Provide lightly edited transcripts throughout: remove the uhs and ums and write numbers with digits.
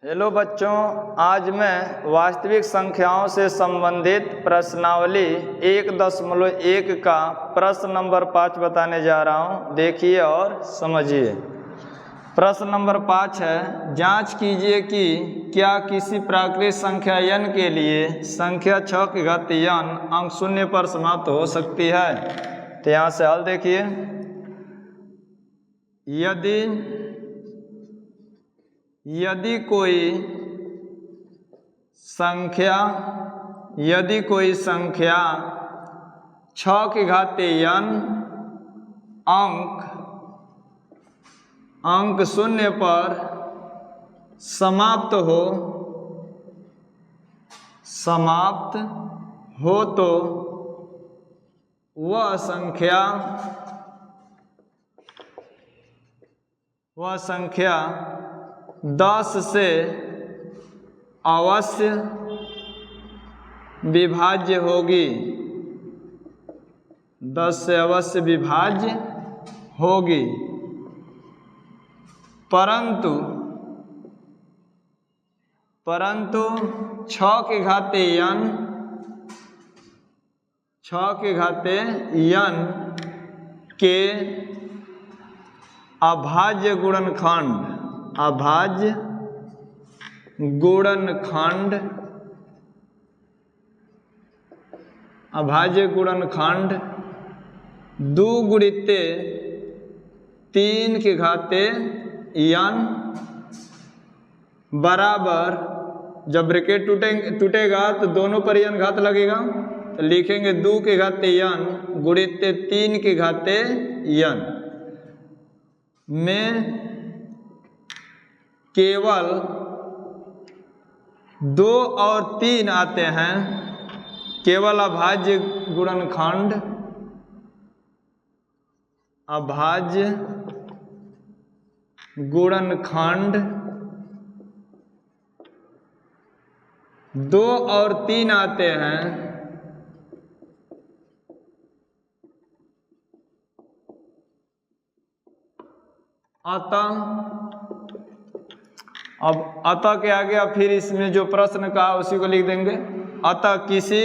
Hello बच्चों, आज मैं वास्तविक संख्याओं से संबंधित प्रश्नावली 1.1 का प्रश्न नंबर 5 बताने जा रहा हूं। देखिए और समझिए। प्रश्न नंबर 5 है, जांच कीजिए कि क्या किसी प्राकृतिक संख्या n के लिए संख्या 6 की घात n अंक शून्य पर समाप्त हो सकती है। तो यहाँ से हल देखिए। यदि कोई संख्या 6 की घात n अंक शून्य पर समाप्त हो तो वह संख्या 10 से अवश्य विभाज्य होगी। 10 से अवश्य विभाज्य होगी, परंतु 6 की घात n के अभाज्य गुणनखंड 2 गुणित 3 की घात n बराबर, जब ब्रैकेट टूटेगा तो दोनों पर n घात लगेगा, तो लिखेंगे 2 की घात n गुणित 3 की घात n में केवल 2 और 3 आते हैं। केवल अभाज्य गुणनखंड 2 और 3 आते हैं। अतः के आगे अब फिर इसमें जो प्रश्न कहा उसी को लिख देंगे। अतः किसी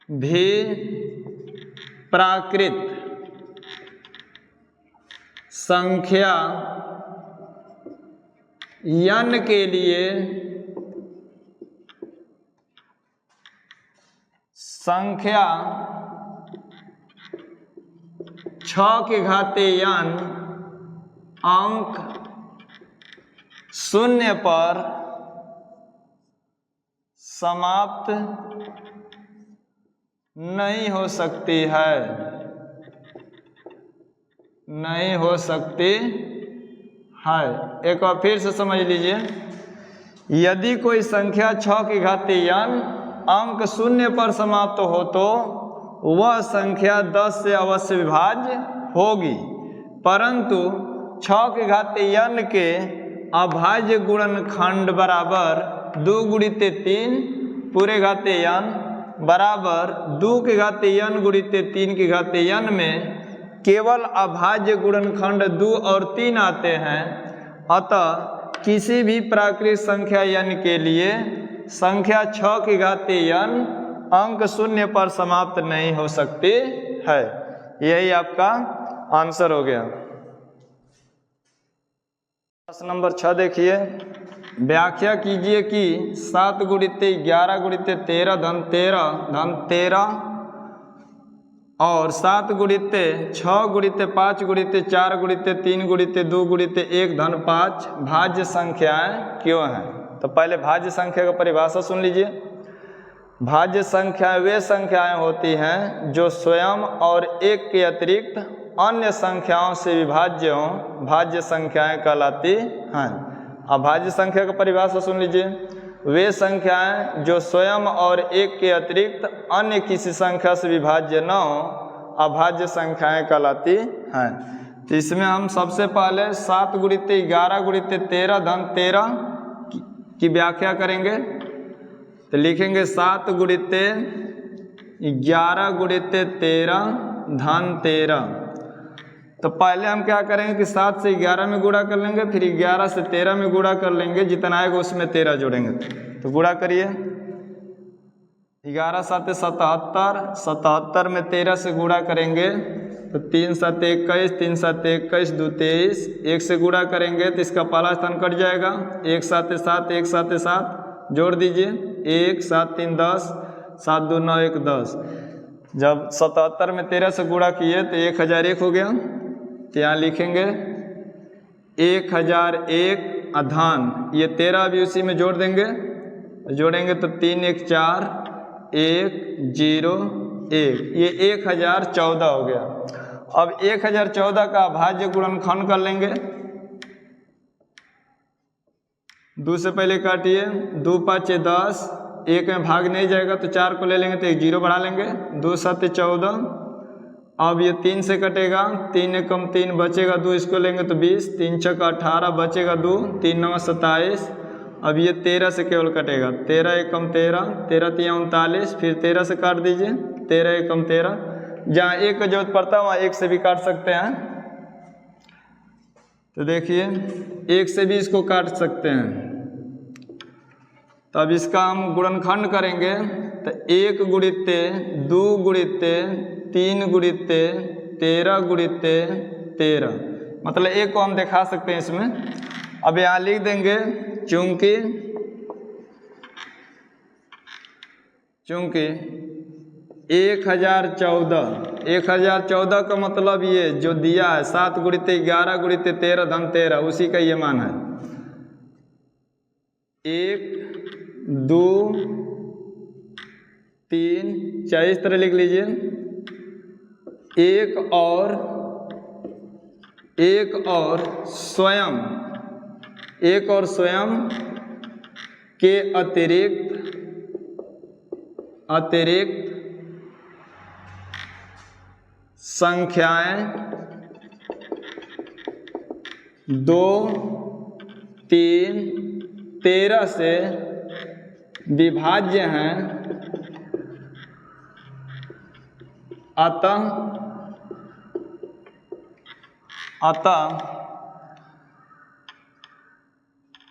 भी प्राकृत संख्या n के लिए संख्या 6 की घात n अंक शून्य पर समाप्त नहीं हो सकती है। एक बार फिर से समझ लीजिए। यदि कोई संख्या 6 की घात n अंक शून्य पर समाप्त हो तो वह संख्या 10 से अवश्य विभाज्य होगी, परंतु 6 की घात n के अभाज्य गुणनखंड बराबर 2 गुणित 3 पूरे घात n बराबर 2 की घात n गुणित 3 की घात n में केवल अभाज्य गुणनखंड 2 और 3 आते हैं। अतः किसी भी प्राकृतिक संख्या n के लिए संख्या 6 की घात n अंक शून्य पर समाप्त नहीं हो सकती है। यही आपका आंसर हो गया। प्रश्न नंबर 6 देखिए। व्याख्या कीजिए कि 7 गुणित 11 गुणित 13 धन 13 और 7 गुणित 6 गुणित 5 गुणित 4 गुणित 3 गुणित 2 गुणित 1 धन 5 भाज्य संख्याएं क्यों हैं? तो पहले भाज्य संख्या का परिभाषा सुन लीजिए। भाज्य संख्याएं वे संख्याएं होती हैं जो स्वयं और एक के अतिरिक्त अन्य संख्याओं से विभाज्य हों, भाज्य संख्याएं कहलाती हैं। अब भाज्य संख्या का परिभाषा सुन लीजिए। वे संख्याएं जो स्वयं और एक के अतिरिक्त अन्य किसी संख्या से विभाज्य न हो, अभाज्य संख्याएं कहलाती हैं। तो इसमें हम सबसे पहले 7 गुणित 11 गुणित 13 धन 13 की व्याख्या करेंगे। तो लिखेंगे 7 गुणित 11 गुणित 13 धन 13 तो पहले हम क्या करेंगे कि 7 से 11 में गुणा कर लेंगे, फिर 11 से 13 में गुणा कर लेंगे, जितना आएगा उसमें 13 जोड़ेंगे। तो गुणा करिए, 11 7 77, 77 में 13 से गुणा करेंगे तो 3 7 21, 3 7 21, 2 23, 1 से गुणा करेंगे तो इसका पहला स्थान कट जाएगा, 1 7 7, 1 7 7, जोड़ दीजिए, 1 7 3 10, 7 2 9 1 10। जब 77 में 13 से गुणा किए तो 1001 हो गया। तो यहाँ लिखेंगे 1001 अधान, ये 13 भी उसी में जोड़ देंगे, जोड़ेंगे तो 3 1 4 1 0 1, ये 1014 हो गया। अब 1014 का भाज्य गुणनखंड कर लेंगे। 2 से पहले काटिए, 2 5 10, 1 में भाग नहीं जाएगा तो 4 को ले लेंगे तो 1 0 बढ़ा लेंगे, 2 7 14। अब ये 3 से कटेगा, 3 1 कम 3 बचेगा 2, इसको लेंगे तो 20, 3 6 18 बचेगा 2, 3 9 27। अब ये 13 से केवल कटेगा, 13 1 कम 13, 13 3 39, फिर 13 से काट दीजिए, 13 1 कम 13। जहाँ 1 का जरूरत पड़ता है वहाँ 1 से भी काट सकते हैं। तो देखिए 1 से भी इसको काट सकते हैं। तो अब इसका हम गुणनखंड करेंगे तो 1 गुणित 2 गुणित 3 गुणित 13 गुणित 13, मतलब 1 को हम दिखा सकते हैं इसमें। अब यहाँ लिख देंगे चूंकि 1014 का मतलब ये जो दिया है 7 गुणित 11 गुणित 13 धन 13, उसी का ये मान है। 1 2 3 4, इस तरह लिख लीजिए। एक और स्वयं के अतिरिक्त संख्याएं 2 3 13 से विभाज्य हैं, अतः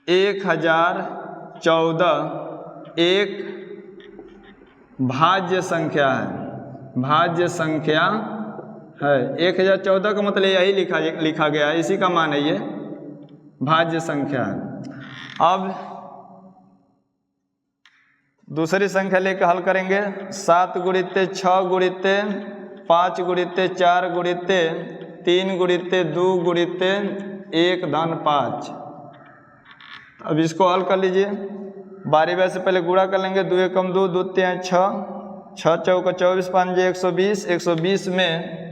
1014 एक भाज्य संख्या है। 1014 का मतलब यही लिखा गया है, इसी का मान है, ये भाज्य संख्या है। अब दूसरी संख्या लेकर हल करेंगे। 7 गुणित 6 गुणित 5 गुणित 4 गुणित 3 गुणित 2 गुणित 1 धन 5। अब इसको हल कर लीजिए। बारी बारी से पहले गुणा कर लेंगे, 2 1 2, 2 3 6, 6 चौका 24, 5 120, 120 में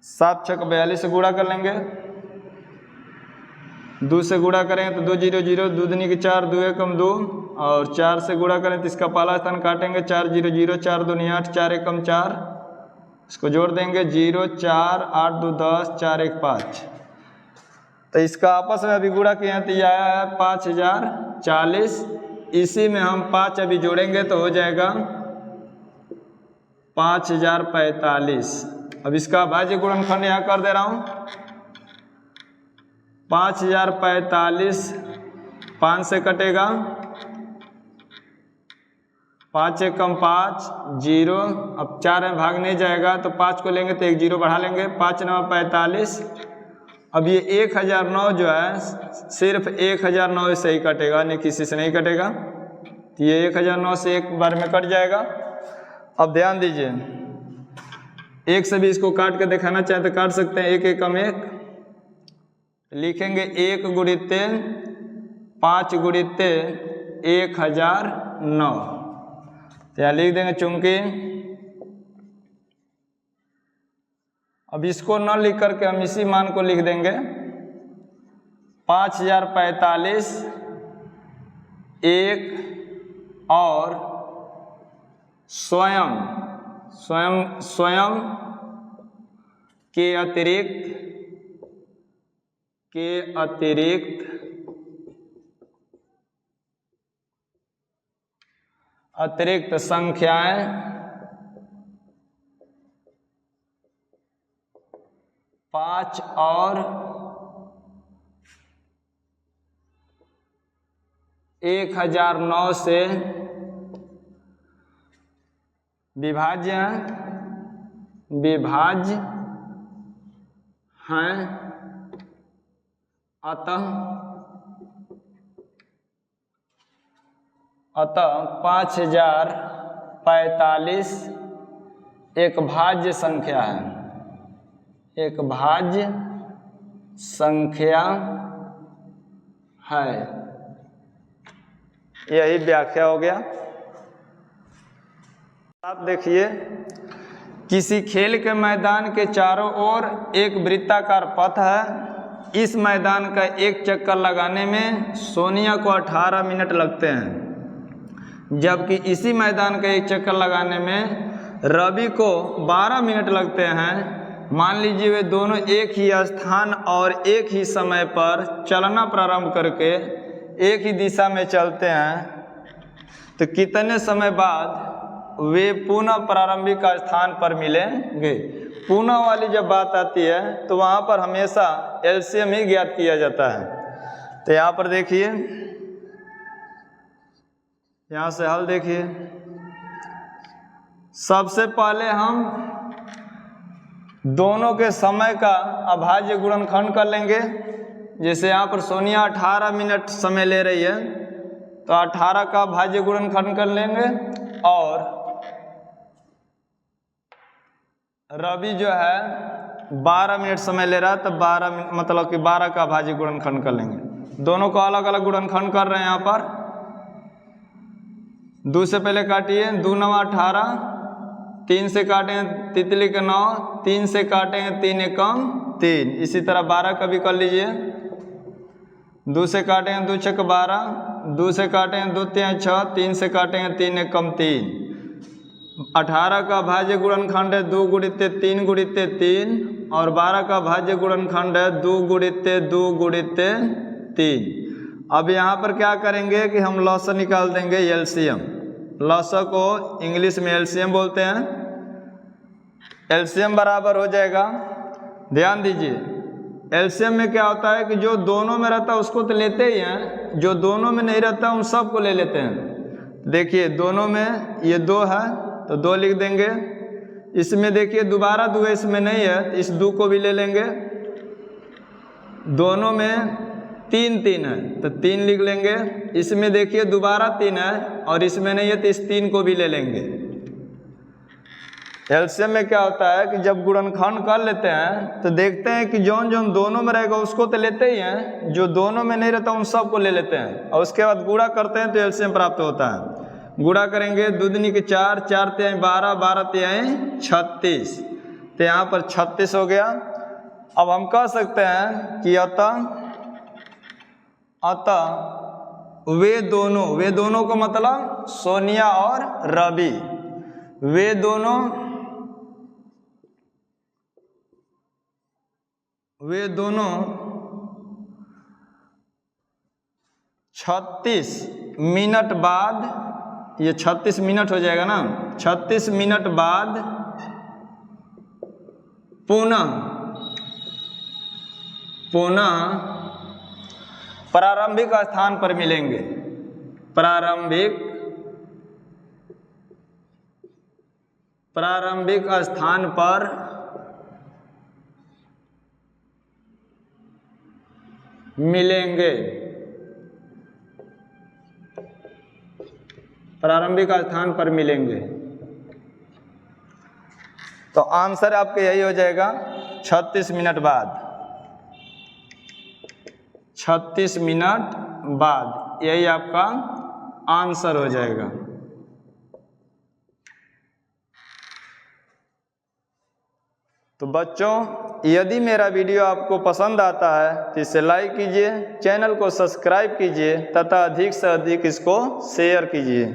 7 6 42 से गुणा कर लेंगे। 2 से गुणा करेंगे तो 2 0 0, 2 दूनी के 4, 2 1 2, और 4 से गुणा करें तो इसका पहला स्थान काटेंगे, 4 0 0, 4 दूनी 8, 4 1 4, इसको जोड़ देंगे, 0 4 8 2 10, 4 1 5। तो इसका आपस में अभी गुणा किए हैं तो यह आया है 5040। इसी में हम 5 अभी जोड़ेंगे तो हो जाएगा 5045। अब इसका भाज्य गुणनखंड यहाँ कर दे रहा हूँ। 5045 5 से कटेगा, 5 1 5 0, अब 4 में भाग नहीं जाएगा तो 5 को लेंगे तो 1 0 बढ़ा लेंगे, 5 9 45। अब ये 1009 जो है सिर्फ 1009 से ही कटेगा, नहीं किसी से नहीं कटेगा। तो ये 1009 से एक बार में कट जाएगा। अब ध्यान दीजिए, 1 से भी इसको काट के दिखाना चाहे तो काट सकते हैं। 1 1 कम 1 लिखेंगे, 1 गुणित 5 गुणित 1009। तो यहाँ लिख देंगे चूंकि। अब इसको न लिख करके हम इसी मान को लिख देंगे, 5045 एक और स्वयं के अतिरिक्त संख्याएं 5 और 1009 से विभाज्य हैं, अतः 5045 एक भाज्य संख्या है, एक भाज्य संख्या है। यही व्याख्या हो गया। आप देखिए, किसी खेल के मैदान के चारों ओर एक वृत्ताकार पथ है। इस मैदान का एक चक्कर लगाने में सोनिया को 18 मिनट लगते हैं, जबकि इसी मैदान का एक चक्कर लगाने में रवि को 12 मिनट लगते हैं। मान लीजिए वे दोनों एक ही स्थान और एक ही समय पर चलना प्रारंभ करके एक ही दिशा में चलते हैं, तो कितने समय बाद वे पुनः प्रारंभिक स्थान पर मिलेंगे। पुनः वाली जब बात आती है तो वहाँ पर हमेशा एलसीएम ही ज्ञात किया जाता है। तो यहाँ पर देखिए, यहाँ से हल देखिए। सबसे पहले हम दोनों के समय का अभाज्य गुणनखंड कर लेंगे। जैसे यहाँ पर सोनिया 18 मिनट समय ले रही है, तो 18 का अभाज्य गुणनखंड कर लेंगे, और रवि जो है 12 मिनट समय ले रहा है, तो 12 मिनट मतलब कि 12 का अभाज्य गुणनखंड कर लेंगे। दोनों को अलग अलग गुणनखंड कर रहे हैं। यहाँ पर 2 से पहले काटिए, 2 9 18, 3 से काटेंगे तितली के 9, 3 से काटेंगे 3 एकम 3। इसी तरह 12 का भी कर लीजिए। 2 से काटेंगे 2 छक 12, 2 से काटेंगे 2 3 6, 3 से काटेंगे 3 एकम 3। 18 का भाज्य गुणनखंड है 2 गुणित 3 गुणित 3, और 12 का भाज्य गुणनखंड है 2 गुणित 2 गुणित 3। अब यहाँ पर क्या करेंगे कि हम लॉस निकाल देंगे एलसीएम। लॉस को इंग्लिश में एलसीएम बोलते हैं। एलसीएम बराबर हो जाएगा, ध्यान दीजिए, एलसीएम में क्या होता है कि जो दोनों में रहता है उसको तो लेते ही हैं, जो दोनों में नहीं रहता उन सब को ले लेते हैं। देखिए दोनों में ये 2 है तो 2 लिख देंगे। इसमें देखिए दोबारा 2 इसमें नहीं है, इस 2 को भी ले लेंगे। दोनों में 3 3 है तो 3 लिख लेंगे। इसमें देखिए दोबारा 3 है और इसमें नहीं है, तो इस 3 को भी ले लेंगे। एलसीएम में क्या होता है कि जब गुणनखंड कर लेते हैं तो देखते हैं कि जौन जौन दोनों में रहेगा उसको तो लेते ही हैं, जो दोनों में नहीं रहता उन सब को ले लेते हैं, और उसके बाद गुणा करते हैं तो एलसीएम प्राप्त होता है। गुणा करेंगे 2 दूनी के 4, 4 तिहाई 12, 12 तिहाई 36, तो यहाँ पर 36 हो गया। अब हम कह सकते हैं कि अतः वे दोनों को मतलब सोनिया और रवि, वे दोनों 36 मिनट बाद, ये 36 मिनट हो जाएगा ना, 36 मिनट बाद पुनः प्रारंभिक स्थान पर मिलेंगे। प्रारंभिक स्थान पर मिलेंगे। प्रारंभिक स्थान पर मिलेंगे, तो आंसर आपके यही हो जाएगा 36 मिनट बाद। 36 मिनट बाद यही आपका आंसर हो जाएगा। तो बच्चों, यदि मेरा वीडियो आपको पसंद आता है तो इसे लाइक कीजिए, चैनल को सब्सक्राइब कीजिए तथा अधिक से अधिक इसको शेयर कीजिए।